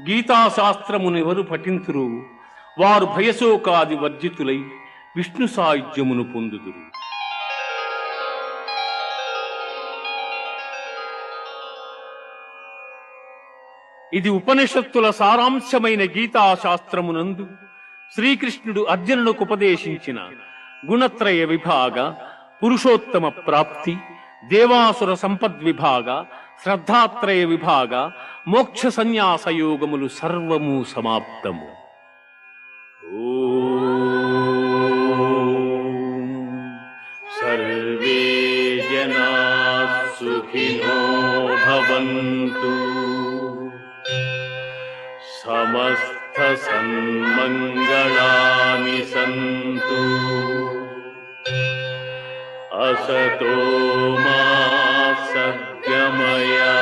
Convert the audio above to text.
గీతాశాస్త్రమునెవరు పఠింతురు వారు భయశోకాది వర్జితులై విష్ణు సాయుధ్యమును పొందుదురు. ఇది ఉపనిషత్తుల సారాంశమైన గీతాశాస్త్రమునందు శ్రీకృష్ణుడు అర్జునునికి ఉపదేశించిన గుణత్రయ విభాగ, పురుషోత్తమ ప్రాప్తి, దేవాసుర సంపద్విభాగ, శ్రద్ధాత్రయ విభాగ, మోక్ష సన్యాసయోగములు సర్వము సమాప్తము. సర్వే జనా సుఖినో భవంతు, సమస్త సన్మంగళాని సంతు, असतो मा सद्गमया